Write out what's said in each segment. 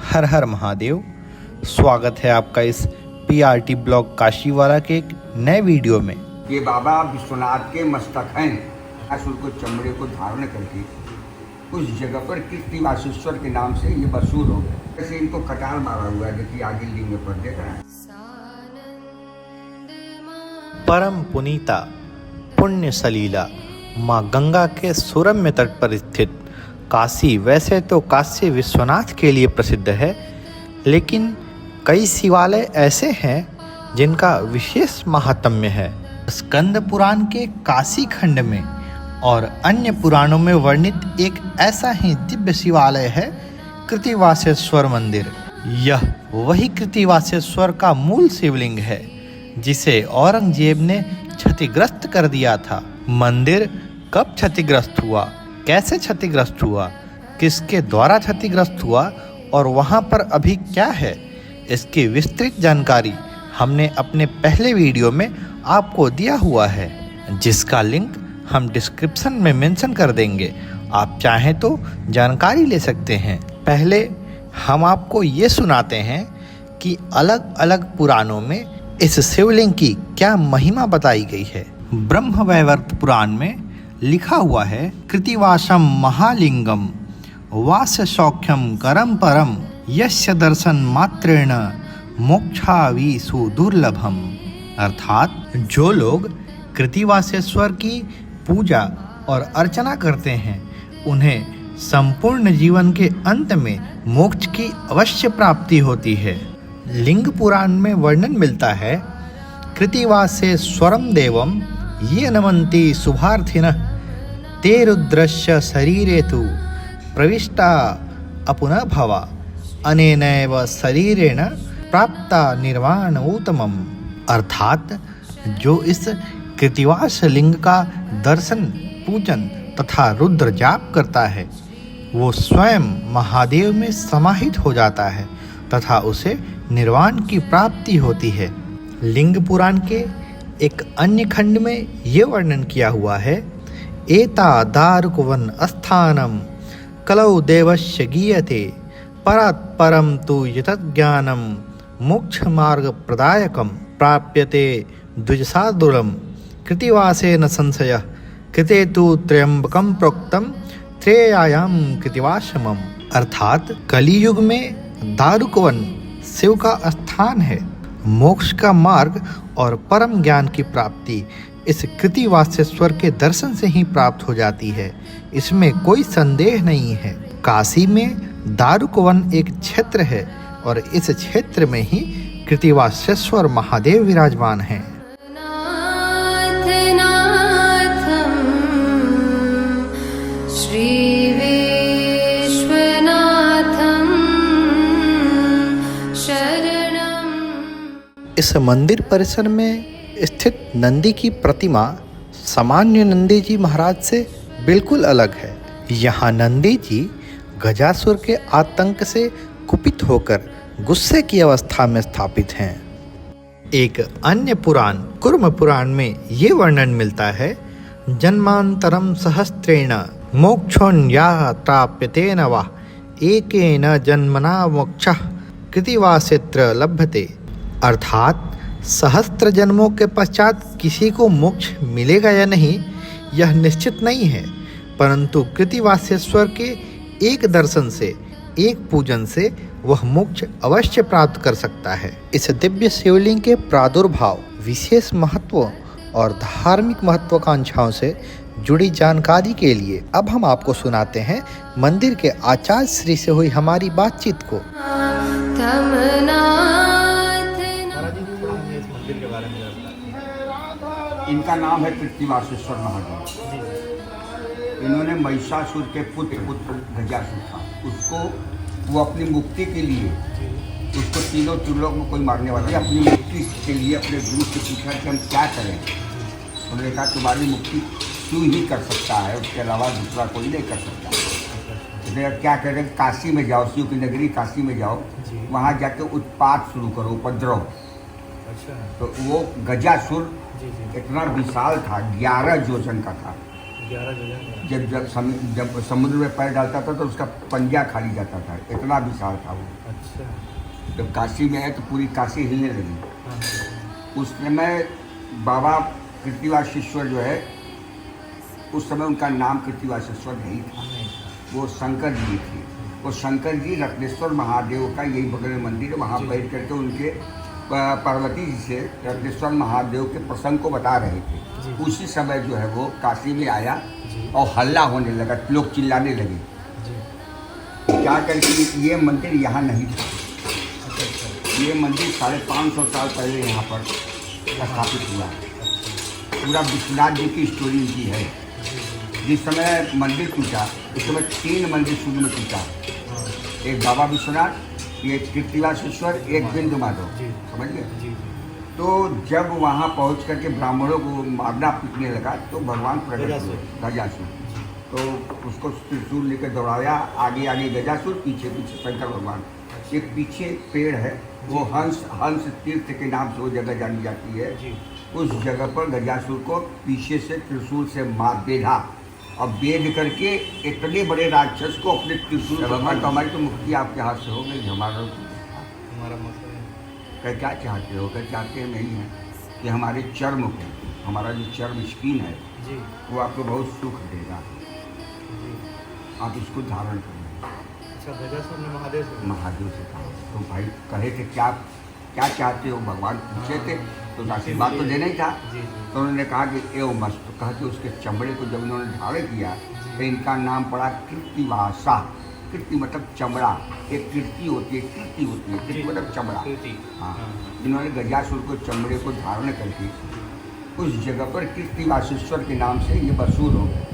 हर हर महादेव। स्वागत है आपका इस पीआरटी ब्लॉग काशीवाला के एक नए वीडियो में। ये बाबा विश्वनाथ के मस्तक हैं। असुर को चमड़े को धारण करके उस जगह पर कृतिवासेश्वर के नाम से ये मशहूर हो गए। जैसे इनको कटार मारा हुआ है, देखिए आगे लिंग पर देख रहे हैं। परम पुनीता पुण्य सलीला माँ गंगा के सुरम्य तट पर स्थित काशी वैसे तो काशी विश्वनाथ के लिए प्रसिद्ध है, लेकिन कई शिवालय ऐसे हैं जिनका विशेष महात्म्य है। स्कंद पुराण के काशी खंड में और अन्य पुराणों में वर्णित एक ऐसा ही दिव्य शिवालय है कृतिवासेश्वर मंदिर। यह वही कृतिवासेश्वर का मूल शिवलिंग है जिसे औरंगजेब ने क्षतिग्रस्त कर दिया था। मंदिर कब क्षतिग्रस्त हुआ, कैसे क्षतिग्रस्त हुआ, किसके द्वारा क्षतिग्रस्त हुआ और वहाँ पर अभी क्या है, इसकी विस्तृत जानकारी हमने अपने पहले वीडियो में आपको दिया हुआ है, जिसका लिंक हम डिस्क्रिप्शन में मेंशन कर देंगे। आप चाहें तो जानकारी ले सकते हैं। पहले हम आपको ये सुनाते हैं कि अलग अलग पुराणों में इस शिवलिंग की क्या महिमा बताई गई है। ब्रह्मवैवर्त पुराण में लिखा हुआ है, कृतिवासम महालिंगम वास सौख्यम करम परम यस्य दर्शन मात्रेण मोक्षावीसु दुर्लभम। अर्थात जो लोग कृतिवासेश्वर की पूजा और अर्चना करते हैं उन्हें संपूर्ण जीवन के अंत में मोक्ष की अवश्य प्राप्ति होती है। लिंग पुराण में वर्णन मिलता है, कृतिवासेश्वरम देवम ये नमन्ति शुभार्थिनः ते रुद्रस्य शरीरे तु प्रविष्टा अपुनः भवा अनेनैव शरीरेण प्राप्ता निर्वाण उत्तमम्। अर्थात जो इस कृतिवास लिंग का दर्शन पूजन तथा रुद्र जाप करता है वो स्वयं महादेव में समाहित हो जाता है तथा उसे निर्वाण की प्राप्ति होती है। लिंग पुराण के एक अन्य खंड में ये वर्णन किया हुआ है, एता दारुकवन स्थानम कलौ देवस्य गीयते परात् परम तु यतज्ञानम मोक्ष मार्ग प्रदायकम प्राप्यते द्विजसादुरम कृतिवासेन संशयः कृते तु त्र्यंबकम प्रोक्तम त्रेयायाम कृतिवासमम। अर्थात कलियुग में दारुकवन शिव का स्थान है। मोक्ष का मार्ग और परम ज्ञान की प्राप्ति इस कृतिवासेश्वर के दर्शन से ही प्राप्त हो जाती है, इसमें कोई संदेह नहीं है। काशी में दारुकवन एक क्षेत्र है और इस क्षेत्र में ही कृतिवासेश्वर महादेव विराजमान हैं। इस मंदिर परिसर में स्थित नंदी की प्रतिमा सामान्य नंदी जी महाराज से बिल्कुल अलग है। यहाँ नंदी जी गजासुर के आतंक से कुपित होकर गुस्से की अवस्था में स्थापित हैं। एक अन्य पुराण कुर्म पुराण में ये वर्णन मिलता है, जन्मांतरम सहस्त्रेण मोक्षोन्याः प्राप्यते न वा एकेन जन्मना मोक्षः कृतिवासेत्र लभ्यते। अर्थात सहस्त्र जन्मों के पश्चात किसी को मोक्ष मिलेगा या नहीं यह निश्चित नहीं है, परंतु कृतिवासेश्वर के एक दर्शन से, एक पूजन से वह मोक्ष अवश्य प्राप्त कर सकता है। इस दिव्य शिवलिंग के प्रादुर्भाव, विशेष महत्व और धार्मिक महत्वाकांक्षाओं से जुड़ी जानकारी के लिए अब हम आपको सुनाते हैं मंदिर के आचार्य श्री से हुई हमारी बातचीत को। इनका नाम है कृतिवासेश्वर महादेव। इन्होंने महिषासुर के पुत्र गजासुर था, उसको वो अपनी मुक्ति के लिए उसको तीनों त्रिलोक में कोई मारने वाला है। अपनी मुक्ति के लिए अपने गुरु से पूछा कि हम क्या करें। उन्होंने कहा तुम्हारी मुक्ति तू ही कर सकता है, उसके अलावा दूसरा कोई नहीं कर सकता। तो क्या करें, काशी में जाओ, शिव की नगरी काशी में जाओ, वहाँ जाके उत्पात शुरू करो, उपद्रव। तो वो गजासुर इतना विशाल था, 11 जोजन का था। 11 जगह जब समुद्र में पैर डालता था तो उसका पंजा खाली जाता था, इतना विशाल था वो। अच्छा। जब काशी में है तो पूरी काशी हिलने लगी। हाँ, उस समय बाबा कृत्तिवासेश्वर जो है, उस समय उनका नाम कृत्तिवासेश्वर नहीं था, नहीं था। वो शंकर जी थे। वो शंकर जी रत्नेश्वर महादेव का यही बगल में मंदिर है, वहाँ जी। बैठ करके उनके पार्वती जी से रत्नेश्वर महादेव के प्रसंग को बता रहे थे। जी। उसी समय जो है वो काशी में आया जी। और हल्ला होने लगा, लोग चिल्लाने लगे जी। क्या करके ये मंदिर यहाँ नहीं था। अच्छा अच्छा। ये मंदिर 550 साल पहले यहाँ पर स्थापित हुआ है। पूरा विश्वनाथ जी की स्टोरी इनकी है। जिस समय मंदिर टूटा उस समय 3 मंदिर शुरू में टूटा, हाँ। एक बाबा विश्वनाथ, एक कृत्तिवासेश्वर, एक बिंदु माधव, जी। समझिए। जी जी। तो जब वहाँ पहुँच करके ब्राह्मणों को मारना पीटने लगा तो भगवान प्रकट हुए, गजासुर। तो उसको त्रिशूल लेकर दौड़ाया, आगे आगे गजासुर, पीछे पीछे शंकर भगवान। एक पीछे पेड़ है, वो हंस तीर्थ के नाम से वो जगह जानी जाती है। जी। उस जगह पर गजासुर को पीछे से त्रिशूल से मार बेधा, और बेध करके इतने बड़े राक्षस को अपने त्रिशूल भगवान, तो हमारी तो मुक्ति आपके हाथ से हो गई, हमारा मसला है। क्या क्या चाहते हो? क्या चाहते नहीं है कि हमारे चर्म को, हमारा जो चर्म स्किन है जी। वो आपको बहुत सुख देगा, जी। आप इसको धारण करें। अच्छा, गजासुर ने महादेव से महादेव से कहा, तो भाई कहे थे क्या क्या चाहते हो? भगवान पूछे थे तो आशीर्वाद तो देना ही था। जी। तो उन्होंने कहा कि एव मस्त, तो कहते उसके चमड़े को जब उन्होंने धारण किया तो इनका नाम पड़ा कृत्तिवासा। कृत्ति मतलब चमड़ा, एक कीर्ति होती है, कीर्ति होती है, कीर्ति मतलब चमड़ा। कीर्ति। हाँ, हाँ। इन्होंने गजासुर को चमड़े को धारण करके उस जगह पर कृत्तिवासेश्वर के नाम से ये मशहूर हो गए।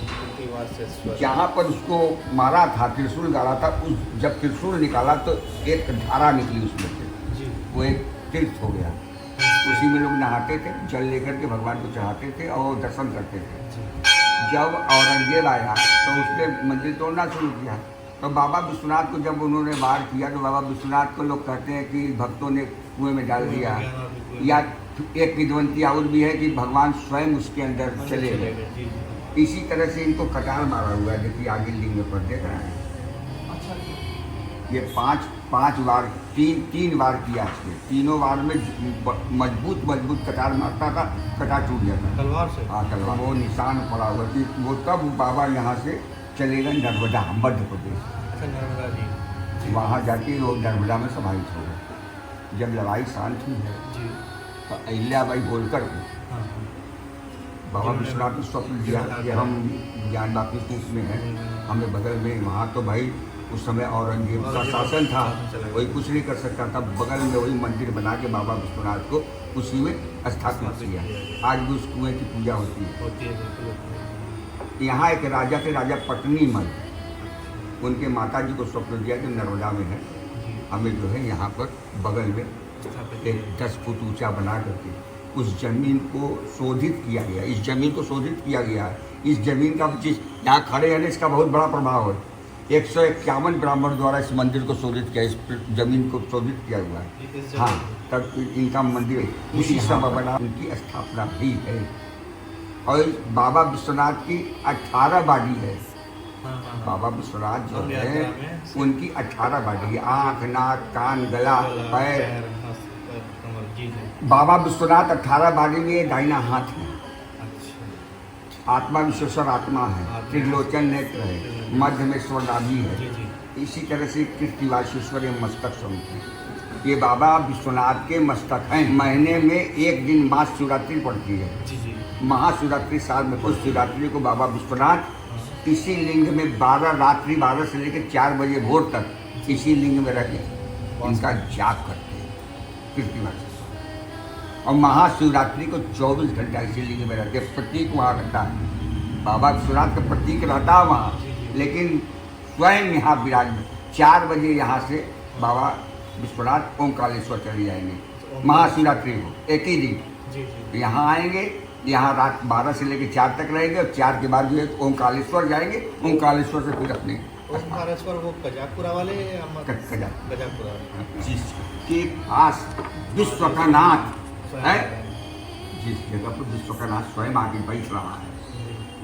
कृत्तिवासेश्वर। जहाँ पर उसको मारा था, त्रिशूल गाड़ा था, उस जब त्रिशूल निकाला तो एक धारा निकली उसमें से, जी। वो एक तीर्थ हो गया। उसी में लोग नहाते थे, जल लेकर के भगवान को चढ़ाते थे और दर्शन करते थे। जब औरंगजेब आया तो उसने मंदिर तोड़ना शुरू किया, तो बाबा विश्वनाथ को जब उन्होंने वार किया तो बाबा विश्वनाथ को लोग कहते हैं कि भक्तों ने कुएं में डाल दिया, या एक किदवंती और भी है कि भगवान स्वयं उसके अंदर चले गए। इसी तरह से इनको कटार मारा हुआ है, देखिए आगे लिंग में पर देख रहे हैं। ये पांच बार तीन बार किया इसने, तीनों बार में मजबूत कटार मारता था, कटार टूट जाता तलवार से। हाँ, तलवार। वो निशान पड़ा हुआ कि वो तब बाबा यहाँ से चले गए नर्मदा, मध्य प्रदेश। अच्छा, नर्मदा जी। वहाँ जाके वो नर्मदा में समाहित हो गए। जब लड़ाई शांत हुई है जी। तो अहिल्याबाई होलकर को हाँ। बाबा विश्वनाथ ने स्वप्न दिया कि हम ज्ञान वापी कूप में हैं, हमें बगल में, वहाँ तो भाई उस समय औरंगजेब का शासन था, वही कुछ नहीं कर सकता था। बगल में वही मंदिर बना के बाबा विश्वनाथ को उसी में स्थापित किया। आज भी उस कुएं की पूजा होती है। बिल्कुल। यहाँ एक राजा थे, राजा पटनी मल, उनके माता जी को स्वप्न दिया कि नर्मदा में है, हमें जो है यहाँ पर बगल में एक 10 फुट ऊंचा बना करके उस जमीन को शोधित किया गया। इस जमीन को शोधित किया गया है। इस जमीन का जिस यहाँ खड़े हैं इसका बहुत बड़ा प्रभाव है। 151 ब्राह्मण द्वारा इस मंदिर को शोधित किया, इस जमीन को शोधित किया हुआ है। हाँ, तब इनका मंदिर उसी समय बना, उनकी स्थापना भी है। और बाबा विश्वनाथ की 18 बाडी है। बाबा विश्वनाथ जो है उनकी 18 बाडी है, आँख, नाक, कान, गला, पैर। बाबा विश्वनाथ 18 बाडी में दाहिना हाथ है। आत्मा विश्वेश्वर आत्मा है, त्रिलोचन नेत्र है, मध्य में स्वर्णाभि है। इसी तरह से कृत्तिवासेश्वर मस्तक स्वरूप है। ये बाबा विश्वनाथ के मस्तक हैं। महीने में एक दिन महाशिवरात्रि पड़ती है। महाशिवरात्रि साल में उस शिवरात्रि को बाबा विश्वनाथ इसी लिंग में 12 से लेकर 4 बजे भोर तक इसी लिंग में रह के इनका जाप करते हैं कृत्तिवासेश्वर। और महाशिवरात्रि को 24 घंटा इसी लिंग में रहते हैं। प्रतीक वहाँ रहता है, बाबा विश्वनाथ का प्रतीक रहता है वहाँ, लेकिन स्वयं यहाँ विराजमान। 4 बजे यहाँ से बाबा विश्वनाथ ओंकारेश्वर चले जाएंगे महाशिवरात्रि को, एक ही दिन यहाँ आएंगे। यहाँ रात 12 से लेकर 4 तक रहेंगे और 4 के बाद जो है ओंकारेश्वर जाएंगे। ओंकारेश्वर से फिर अपने ओंकारेश्वर वो कजाकपुरा वाले कजाकपुरा जिसके पास विश्व का नाथ है, जिस जगह पर विश्व का नाथ स्वयं आगे बैठ रहा है।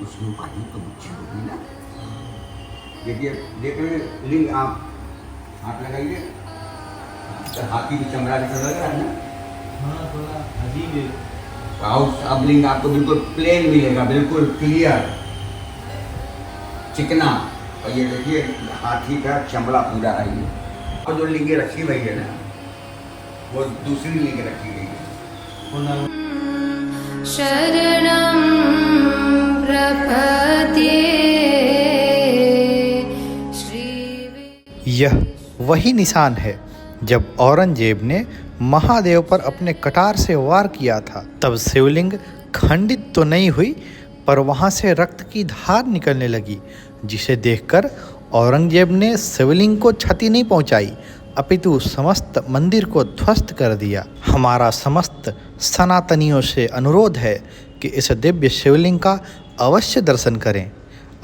उसकी उपाधि तो मुझे होगी ना। देखिए देख रहे हैं लिंग, आप हाथ लगाइए तो हाथी की चमड़ा जैसा लग रहा है ना। हाँ, थोड़ा अजीब है। अब लिंग आपको बिल्कुल प्लेन मिलेगा, बिल्कुल क्लियर चिकना। और ये देखिए हाथी का चमड़ा पूरा है ये। और जो लिंगे रखी हुई है ना, वो दूसरी लिंग रखी गई है। शरणं प्रपद्ये श्री। यह वही निशान है जब औरंगजेब ने महादेव पर अपने कटार से वार किया था। तब शिवलिंग खंडित तो नहीं हुई, पर वहां से रक्त की धार निकलने लगी, जिसे देखकर औरंगजेब ने शिवलिंग को क्षति नहीं पहुंचाई, अपितु समस्त मंदिर को ध्वस्त कर दिया। हमारा समस्त सनातनियों से अनुरोध है कि इस दिव्य शिवलिंग का अवश्य दर्शन करें।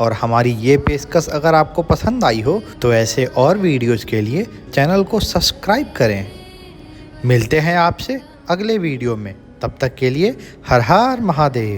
और हमारी ये पेशकश अगर आपको पसंद आई हो तो ऐसे और वीडियोज़ के लिए चैनल को सब्सक्राइब करें। मिलते हैं आपसे अगले वीडियो में, तब तक के लिए हर हर महादेव।